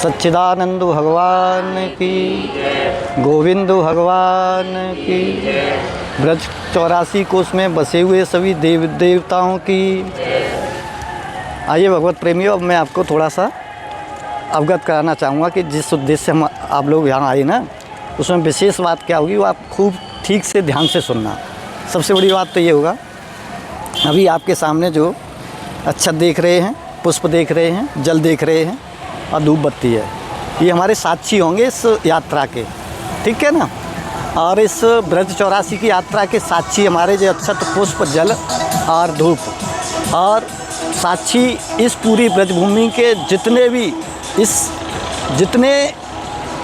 सच्चिदानंद भगवान की, गोविंद भगवान की, ब्रज 84 कोष में बसे हुए सभी देव देवताओं की। आइए भगवत प्रेमियों, अब मैं आपको थोड़ा सा अवगत कराना चाहूँगा कि जिस उद्देश्य से हम आप लोग यहाँ आए ना, उसमें विशेष बात क्या होगी वो आप खूब ठीक से ध्यान से सुनना। सबसे बड़ी बात तो ये होगा, अभी आपके सामने जो अक्षत देख रहे हैं, पुष्प देख रहे हैं, जल देख रहे हैं और धूप बत्ती है, ये हमारे साक्षी होंगे इस यात्रा के, ठीक है ना। और इस ब्रज 84 की यात्रा के साक्षी हमारे जो अक्षत, पुष्प, जल और धूप, और साक्षी इस पूरी ब्रजभूमि के जितने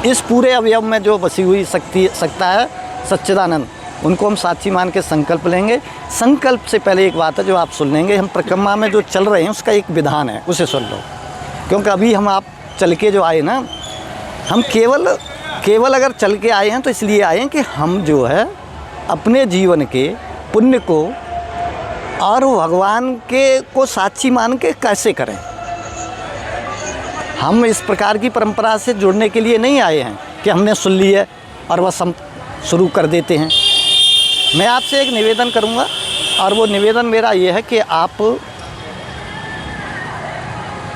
इस पूरे अवयव में जो बसी हुई सत्ता है सच्चिदानंद, उनको हम साक्षी मान के संकल्प लेंगे। संकल्प से पहले एक बात है जो आप सुन लेंगे, हम परिक्रमा में जो चल रहे हैं उसका एक विधान है, उसे सुन लो। क्योंकि अभी हम आप चल के जो आए ना, हम केवल अगर चल के आए हैं तो इसलिए आए हैं कि हम जो है अपने जीवन के पुण्य को और भगवान के को साक्षी मान के कैसे करें। हम इस प्रकार की परंपरा से जुड़ने के लिए नहीं आए हैं कि हमने सुन ली है और बस हम शुरू कर देते हैं। मैं आपसे एक निवेदन करूंगा, और वो निवेदन मेरा ये है कि आप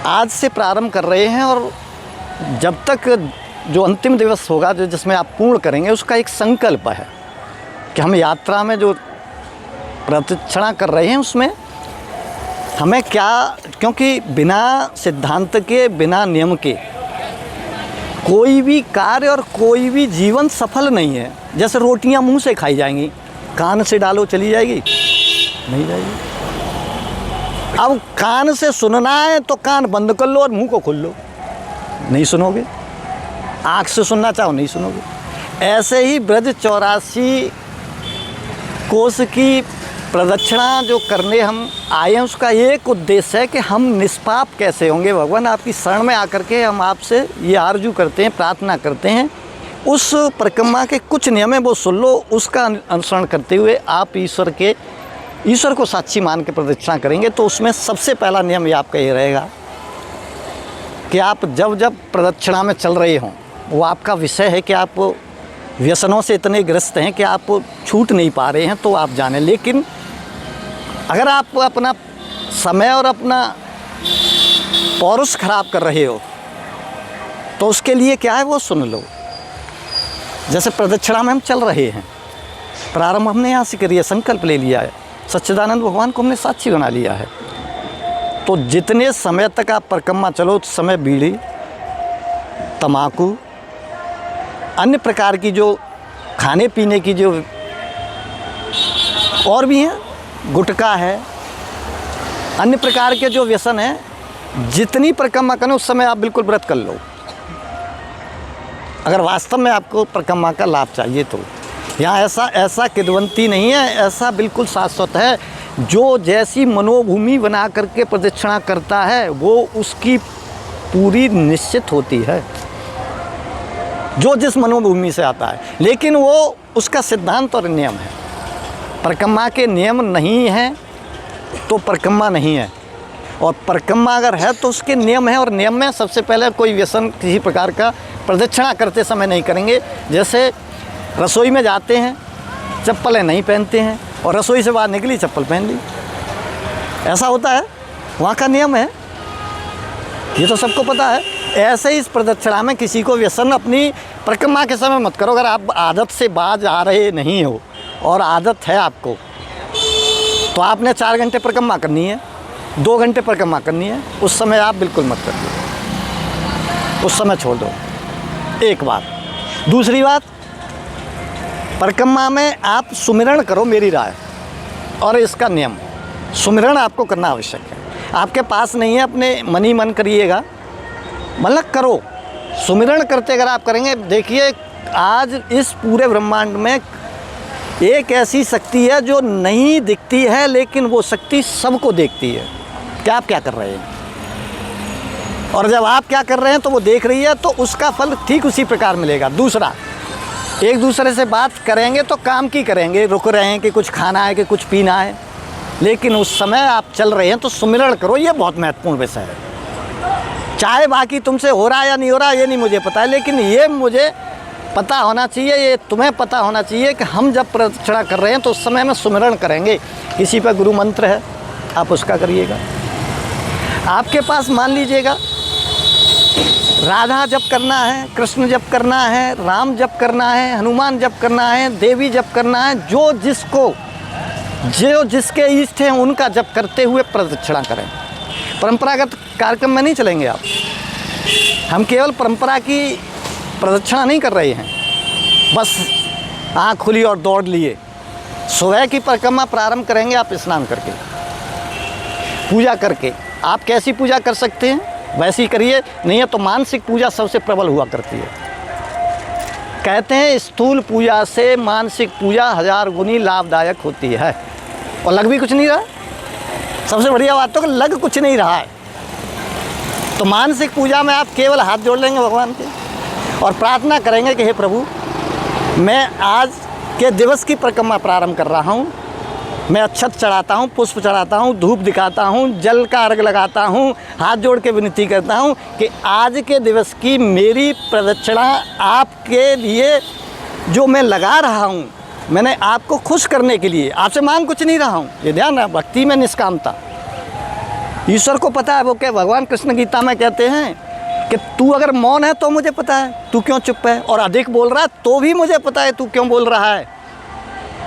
आज से प्रारंभ कर रहे हैं और जब तक जो अंतिम दिवस होगा जो जिसमें आप पूर्ण करेंगे, उसका एक संकल्प है कि हम यात्रा में जो प्रदक्षिणा कर रहे हैं उसमें हमें क्या, क्योंकि बिना सिद्धांत के, बिना नियम के कोई भी कार्य और कोई भी जीवन सफल नहीं है। जैसे रोटियां मुंह से खाई जाएंगी, कान से डालो चली जाएगी? नहीं जाएगी। अब कान से सुनना है तो कान बंद कर लो और मुंह को खोल लो, नहीं सुनोगे। आँख से सुनना चाहो, नहीं सुनोगे। ऐसे ही ब्रज 84 कोष की प्रदक्षिणा जो करने हम आए हैं, उसका एक उद्देश्य है कि हम निष्पाप कैसे होंगे। भगवान आपकी शरण में आकर के हम आपसे ये आरजू करते हैं, प्रार्थना करते हैं। उस परिक्रमा के कुछ नियम है वो सुन लो, उसका अनुसरण करते हुए आप ईश्वर को साक्षी मान के प्रदक्षिणा करेंगे। तो उसमें सबसे पहला नियम ये आपका ये रहेगा कि आप जब प्रदक्षिणा में चल रहे हों, वो आपका विषय है कि आप व्यसनों से इतने ग्रस्त हैं कि आप छूट नहीं पा रहे हैं, तो आप जानें। लेकिन अगर आप अपना समय और अपना पौरुष खराब कर रहे हो तो उसके लिए क्या है वो सुन लो। जैसे प्रदक्षिणा में हम चल रहे हैं, प्रारंभ हमने यहाँ से करिए, संकल्प ले लिया है, सच्चिदानंद भगवान को हमने साक्षी बना लिया है। तो जितने समय तक आप परिक्रमा चलो उस समय बीड़ी, तम्बाकू, अन्य प्रकार की जो खाने पीने की जो और भी हैं, गुटखा है, अन्य प्रकार के जो व्यसन हैं, जितनी परिक्रमा करें उस समय आप बिल्कुल व्रत कर लो। अगर वास्तव में आपको परिक्रमा का लाभ चाहिए तो यहाँ ऐसा किदवंती नहीं है, ऐसा बिल्कुल शाश्वत है। जो जैसी मनोभूमि बना करके प्रदक्षिणा करता है वो उसकी पूरी निश्चित होती है, जो जिस मनोभूमि से आता है। लेकिन वो उसका सिद्धांत और नियम है। परिक्रमा के नियम नहीं हैं तो परिक्रमा नहीं है, और परिक्रमा अगर है तो उसके नियम हैं। और नियम में सबसे पहले कोई व्यसन किसी प्रकार का प्रदक्षिणा करते समय नहीं करेंगे। जैसे रसोई में जाते हैं, चप्पलें नहीं पहनते हैं, और रसोई से बाहर निकली चप्पल पहन ली, ऐसा होता है, वहाँ का नियम है, ये तो सबको पता है। ऐसे ही इस प्रदक्षिणा में किसी को व्यसन अपनी परिक्रमा के समय मत करो। अगर आप आदत से बाज आ रहे नहीं हो और आदत है आपको, तो आपने 4 घंटे परिक्रमा करनी है, 2 घंटे परिक्रमा करनी है, उस समय आप बिल्कुल मत करिए, उस समय छोड़ दो। एक बात। दूसरी बात, परिक्रमा में आप सुमिरन करो, मेरी राय। और इसका नियम, सुमिरन आपको करना आवश्यक है। आपके पास नहीं है, अपने मन ही मन करिएगा, मतलब करो। सुमिरन करते अगर आप करेंगे, देखिए आज इस पूरे ब्रह्मांड में एक ऐसी शक्ति है जो नहीं दिखती है, लेकिन वो शक्ति सबको देखती है कि आप क्या कर रहे हैं। और जब आप क्या कर रहे हैं तो वो देख रही है, तो उसका फल ठीक उसी प्रकार मिलेगा। दूसरा, एक दूसरे से बात करेंगे तो काम की करेंगे, रुक रहे हैं कि कुछ खाना है कि कुछ पीना है, लेकिन उस समय आप चल रहे हैं तो सुमिरन करो। ये बहुत महत्वपूर्ण विषय है। चाहे बाकी तुमसे हो रहा है या नहीं हो रहा ये नहीं मुझे पता है, लेकिन ये मुझे पता होना चाहिए, ये तुम्हें पता होना चाहिए कि हम जब प्रदक्षिणा कर रहे हैं तो उस समय में सुमिरन करेंगे। किसी पर गुरु मंत्र है आप उसका करिएगा। आपके पास मान लीजिएगा राधा जप करना है, कृष्ण जप करना है, राम जप करना है, हनुमान जप करना है, देवी जप करना है, जो जिसके इष्ट हैं उनका जप करते हुए प्रदक्षिणा करें। परंपरागत कार्यक्रम में नहीं चलेंगे आप। हम केवल परंपरा की प्रदक्षिणा नहीं कर रहे हैं, बस आँख खुली और दौड़ लिए। सुबह की परिक्रमा प्रारंभ करेंगे आप स्नान करके, पूजा करके। आप कैसी पूजा कर सकते हैं वैसी करिए, नहीं है तो मानसिक पूजा सबसे प्रबल हुआ करती है। कहते हैं स्थूल पूजा से मानसिक पूजा 1000 गुनी लाभदायक होती है। और लग भी कुछ नहीं रहा, सबसे बढ़िया बात तो कि लग कुछ नहीं रहा है। तो मानसिक पूजा में आप केवल हाथ जोड़ लेंगे भगवान के और प्रार्थना करेंगे कि हे प्रभु, मैं आज के दिवस की परिक्रमा प्रारंभ कर रहा हूँ। मैं अक्षत चढ़ाता हूँ, पुष्प चढ़ाता हूँ, धूप दिखाता हूँ, जल का अर्घ लगाता हूँ, हाथ जोड़ के विनती करता हूँ कि आज के दिवस की मेरी प्रदक्षिणा आपके लिए जो मैं लगा रहा हूँ, मैंने आपको खुश करने के लिए, आपसे मांग कुछ नहीं रहा हूँ। ये ध्यान रहा, भक्ति में निष्कामता। ईश्वर को पता है, वो क्या भगवान कृष्ण गीता में कहते हैं कि तू अगर मौन है तो मुझे पता है तू क्यों चुप है, और अधिक बोल रहा है तो भी मुझे पता है तू क्यों बोल रहा है।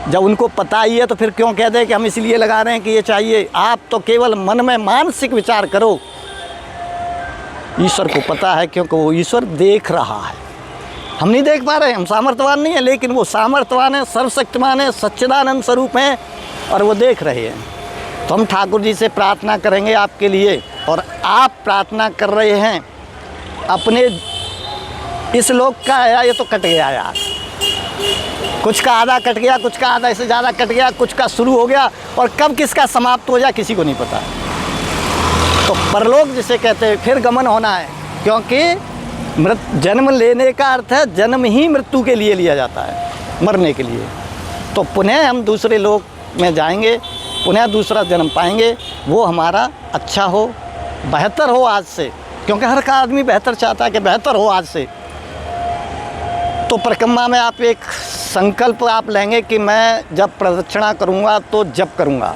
जब उनको पता ही है तो फिर क्यों कह दे कि हम इसलिए लगा रहे हैं कि ये चाहिए। आप तो केवल मन में मानसिक विचार करो। ईश्वर को पता है क्योंकि वो ईश्वर देख रहा है, हम नहीं देख पा रहे हैं, हम सामर्थ्यवान नहीं है, लेकिन वो सामर्थ्यवान है, सर्वशक्तिमान है, सच्चिदानंद स्वरूप हैं और वो देख रहे हैं। तो हम ठाकुर जी से प्रार्थना करेंगे आपके लिए, और आप प्रार्थना कर रहे हैं अपने इस लोक का है। या ये तो कट गया यार, कुछ का आधा कट गया, कुछ का आधा इससे ज़्यादा कट गया, कुछ का शुरू हो गया, और कब किसका समाप्त हो जाए किसी को नहीं पता। तो परलोक जिसे कहते हैं फिर गमन होना है, क्योंकि जन्म लेने का अर्थ है जन्म ही मृत्यु के लिए लिया जाता है, मरने के लिए। तो पुनः हम दूसरे लोक में जाएंगे, पुनः दूसरा जन्म पाएंगे, वो हमारा अच्छा हो, बेहतर हो आज से, क्योंकि हर का आदमी बेहतर चाहता है कि बेहतर हो आज से। तो परिक्रमा में आप एक संकल्प आप लेंगे कि मैं जब प्रदक्षिणा करूंगा तो जप करूंगा,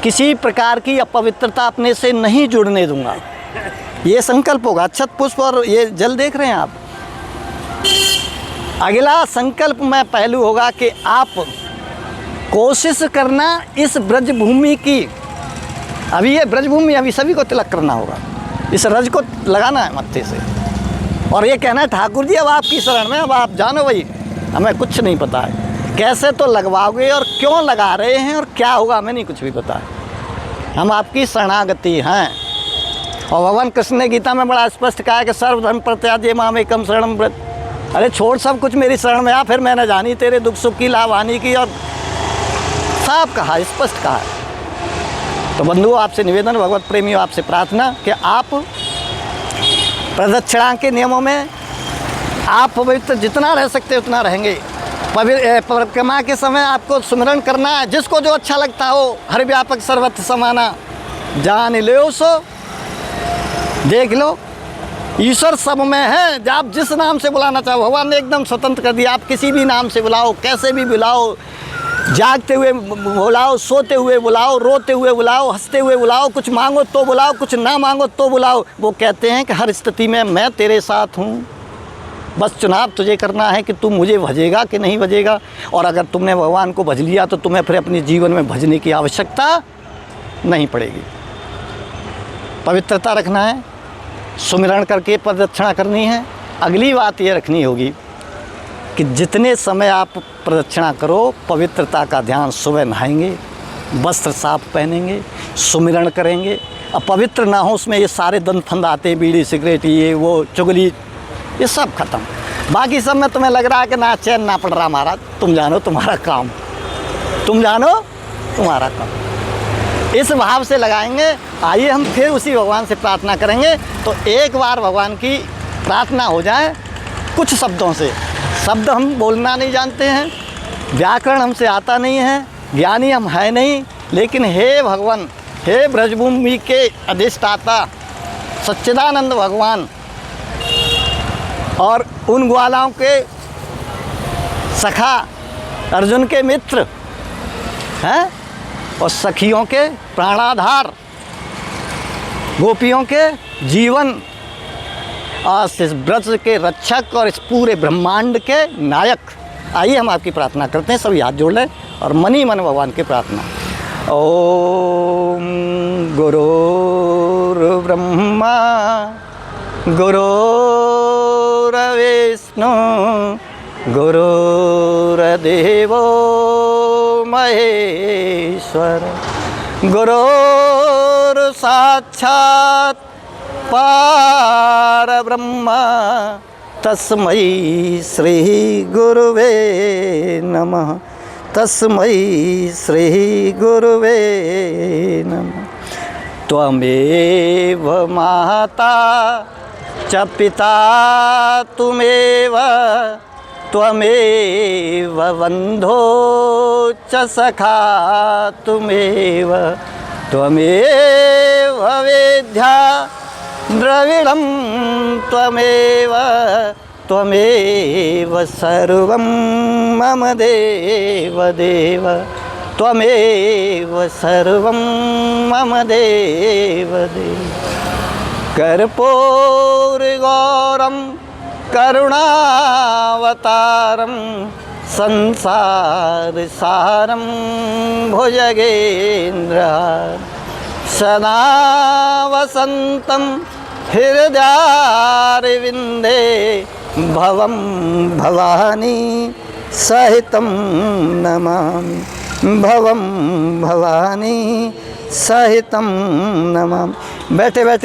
किसी प्रकार की अपवित्रता अपने से नहीं जुड़ने दूंगा, ये संकल्प होगा। अक्षत पुष्प और ये जल देख रहे हैं आप। अगला संकल्प में पहलू होगा कि आप कोशिश करना इस ब्रजभूमि की, अभी ये ब्रजभूमि अभी सभी को तिलक करना होगा, इस रज को लगाना है मत्थे से, और ये कहना है ठाकुर जी अब आपकी शरण में, अब आप जानो भाई, हमें कुछ नहीं पता है कैसे तो लगवाओगे और क्यों लगा रहे हैं और क्या होगा हमें नहीं कुछ भी पता है, हम आपकी शरणागति हैं। और भगवान कृष्ण ने गीता में बड़ा स्पष्ट कहा है कि सर्वधर्म परित्याज्य माम एकम शरणं व्रज। अरे छोड़ सब कुछ मेरी शरण में आ, फिर मैंने जानी तेरे दुख सुख की लाभ हानि की, और साफ कहा, स्पष्ट कहा है। तो बंधुओं आपसे निवेदन, भगवत प्रेमियों आपसे प्रार्थना कि आप प्रदक्षिणा के नियमों में आप पवित्र जितना रह सकते उतना रहेंगे। परिक्रमा के समय आपको सुमिरन करना है, जिसको जो अच्छा लगता हो, हर व्यापक सर्वत्र समाना, जान लो सो देख लो, ईश्वर सब में है। आप जिस नाम से बुलाना चाहो, भगवान ने एकदम स्वतंत्र कर दिया, आप किसी भी नाम से बुलाओ, कैसे भी बुलाओ, जागते हुए बुलाओ, सोते हुए बुलाओ, रोते हुए बुलाओ, हंसते हुए बुलाओ, कुछ मांगो तो बुलाओ, कुछ ना मांगो तो बुलाओ। वो कहते हैं कि हर स्थिति में मैं तेरे साथ हूँ, बस चुनाव तुझे करना है कि तू मुझे भजेगा कि नहीं भजेगा। और अगर तुमने भगवान को भज लिया तो तुम्हें फिर अपने जीवन में भजने की आवश्यकता नहीं पड़ेगी। पवित्रता रखना है, सुमिरन करके प्रदक्षिणा करनी है। अगली बात ये रखनी होगी कि जितने समय आप प्रदक्षिणा करो, पवित्रता का ध्यान, सुबह नहाएंगे, वस्त्र साफ पहनेंगे, सुमिरन करेंगे। अब पवित्र ना हो उसमें ये सारे दंत फंद आते, बीड़ी सिगरेट ये वो चुगली, ये सब खत्म। बाकी सब में तुम्हें लग रहा है कि ना चैन ना पड़ रहा महाराज, तुम जानो तुम्हारा काम, तुम जानो तुम्हारा काम, इस भाव से लगाएंगे। आइए हम फिर उसी भगवान से प्रार्थना करेंगे। तो एक बार भगवान की प्रार्थना हो जाए कुछ शब्दों से। शब्द हम बोलना नहीं जानते हैं, व्याकरण हमसे आता नहीं है, ज्ञानी हम है नहीं, लेकिन हे भगवान, हे ब्रजभूमि के अधिष्ठाता, सच्चिदानंद भगवान और उन ग्वालाओं के सखा अर्जुन के मित्र हैं और सखियों के प्राणाधार, गोपियों के जीवन, आज इस ब्रज के रक्षक और इस पूरे ब्रह्मांड के नायक। आइए हम आपकी प्रार्थना करते हैं, सभी हाथ जोड़ लें और मनी मन भगवान की प्रार्थना। ओम गुरुर्ब्रह्मा गुरुर्विष्णु गुरुर्देवो महेश्वर गुरुर्साक्षात् परब्रह्म तस्मै श्री गुरुवे नमः। तस्मै श्री गुरुवे नमः। त्वमेव माता च पिता त्वमेव, त्वमेव बन्धो च सखा त्वमेव, त्वमेव वेद्या द्रविणं त्वमेव, त्वमेव सर्वं मम देव देव, त्वमेव सर्वं मम देव देव। कर्पूरगौरं करुणावतारं संसारसारं भुजगेन्द्रहारं सदा वसन्तं हृदयारविन्दे भवं भवानी सहितं नमामि, भवं भवानी सहितं नमामि। बैठे बैठे